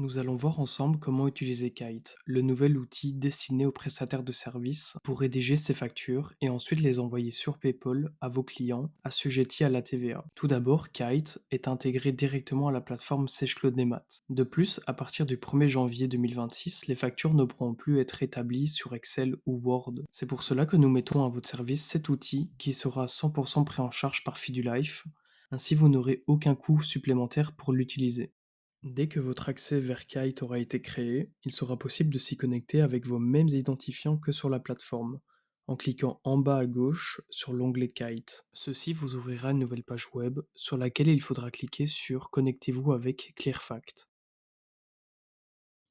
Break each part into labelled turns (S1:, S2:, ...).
S1: Nous allons voir ensemble comment utiliser Kite, le nouvel outil destiné aux prestataires de services pour rédiger ces factures et ensuite les envoyer sur PayPal à vos clients assujettis à la TVA. Tout d'abord, Kite est intégré directement à la plateforme Sèche-Claude Nemat. De plus, à partir du 1er janvier 2026, les factures ne pourront plus être établies sur Excel ou Word. C'est pour cela que nous mettons à votre service cet outil qui sera 100% pris en charge par Fidulife. Ainsi, vous n'aurez aucun coût supplémentaire pour l'utiliser. Dès que votre accès vers Kite aura été créé, il sera possible de s'y connecter avec vos mêmes identifiants que sur la plateforme, en cliquant en bas à gauche sur l'onglet Kite. Ceci vous ouvrira une nouvelle page web sur laquelle il faudra cliquer sur Connectez-vous avec ClearFact.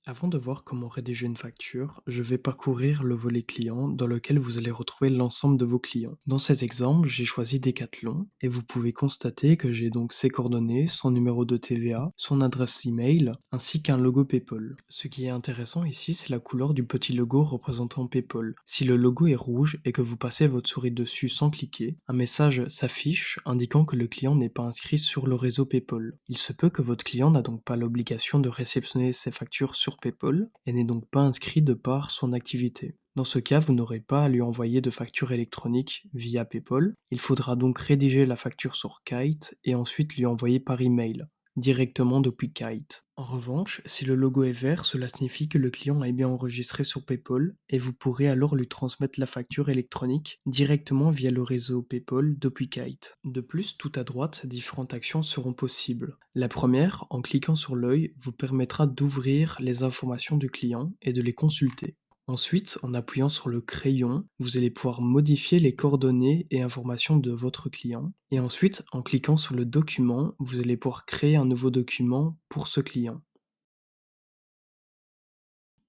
S1: Avant de voir comment rédiger une facture, je vais parcourir le volet client dans lequel vous allez retrouver l'ensemble de vos clients. Dans cet exemple, j'ai choisi Decathlon et vous pouvez constater que j'ai donc ses coordonnées, son numéro de TVA, son adresse email ainsi qu'un logo PayPal. Ce qui est intéressant ici, c'est la couleur du petit logo représentant PayPal. Si le logo est rouge et que vous passez votre souris dessus sans cliquer, un message s'affiche indiquant que le client n'est pas inscrit sur le réseau PayPal. Il se peut que votre client n'a donc pas l'obligation de réceptionner ses factures sur PayPal et n'est donc pas inscrit de par son activité. Dans ce cas, vous n'aurez pas à lui envoyer de facture électronique via PayPal. Il faudra donc rédiger la facture sur Kite et ensuite lui envoyer par email, directement depuis Kite. En revanche, si le logo est vert, cela signifie que le client est bien enregistré sur PayPal et vous pourrez alors lui transmettre la facture électronique directement via le réseau PayPal depuis Kite. De plus, tout à droite, différentes actions seront possibles. La première, en cliquant sur l'œil, vous permettra d'ouvrir les informations du client et de les consulter. Ensuite, en appuyant sur le crayon, vous allez pouvoir modifier les coordonnées et informations de votre client. Et ensuite, en cliquant sur le document, vous allez pouvoir créer un nouveau document pour ce client.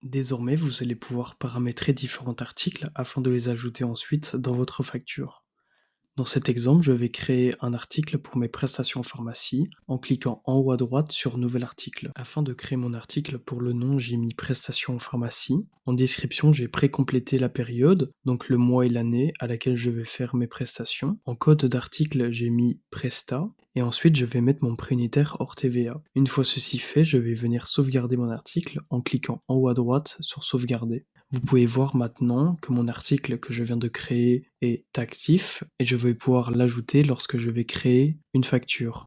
S1: Désormais, vous allez pouvoir paramétrer différents articles afin de les ajouter ensuite dans votre facture. Dans cet exemple, je vais créer un article pour mes prestations pharmacie en cliquant en haut à droite sur Nouvel article. Afin de créer mon article, pour le nom, j'ai mis prestations pharmacie. En description, j'ai pré-complété la période, donc le mois et l'année à laquelle je vais faire mes prestations. En code d'article, j'ai mis Presta. Et ensuite, je vais mettre mon prix unitaire hors TVA. Une fois ceci fait, je vais venir sauvegarder mon article en cliquant en haut à droite sur Sauvegarder. Vous pouvez voir maintenant que mon article que je viens de créer est actif et je vais pouvoir l'ajouter lorsque je vais créer une facture.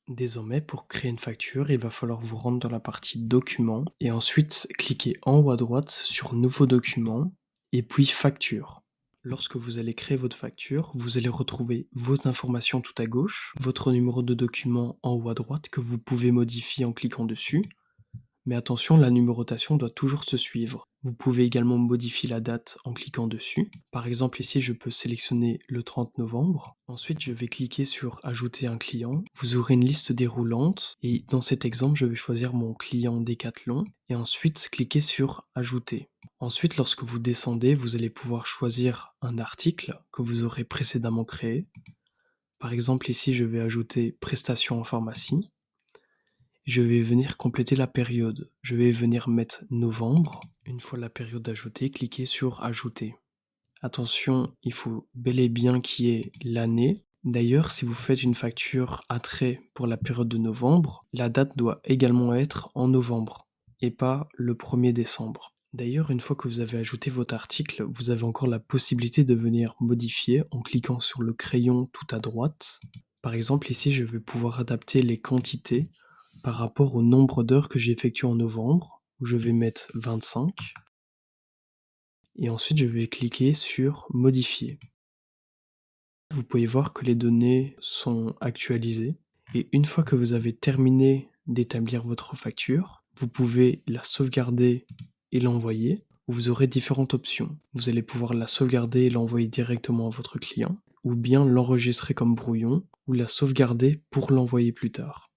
S1: Désormais, pour créer une facture, il va falloir vous rendre dans la partie Documents et ensuite cliquer en haut à droite sur Nouveau document et puis Facture. Lorsque vous allez créer votre facture, vous allez retrouver vos informations tout à gauche, votre numéro de document en haut à droite que vous pouvez modifier en cliquant dessus. Mais attention, la numérotation doit toujours se suivre. Vous pouvez également modifier la date en cliquant dessus. Par exemple, ici, je peux sélectionner le 30 novembre. Ensuite, je vais cliquer sur Ajouter un client. Vous aurez une liste déroulante et dans cet exemple, je vais choisir mon client Decathlon et ensuite cliquer sur Ajouter. Ensuite, lorsque vous descendez, vous allez pouvoir choisir un article que vous aurez précédemment créé. Par exemple, ici, je vais ajouter Prestations en pharmacie. Je vais venir compléter la période. Je vais venir mettre novembre. Une fois la période ajoutée, cliquez sur Ajouter. Attention, il faut bel et bien qu'il y ait l'année. D'ailleurs, si vous faites une facture à trait pour la période de novembre, la date doit également être en novembre et pas le 1er décembre. D'ailleurs, une fois que vous avez ajouté votre article, vous avez encore la possibilité de venir modifier en cliquant sur le crayon tout à droite. Par exemple, ici, je vais pouvoir adapter les quantités par rapport au nombre d'heures que j'ai effectué en novembre, où je vais mettre 25 et ensuite je vais cliquer sur Modifier. Vous pouvez voir que les données sont actualisées et une fois que vous avez terminé d'établir votre facture, vous pouvez la sauvegarder et l'envoyer. Vous aurez différentes options. Vous allez pouvoir la sauvegarder et l'envoyer directement à votre client, ou bien l'enregistrer comme brouillon, ou la sauvegarder pour l'envoyer plus tard.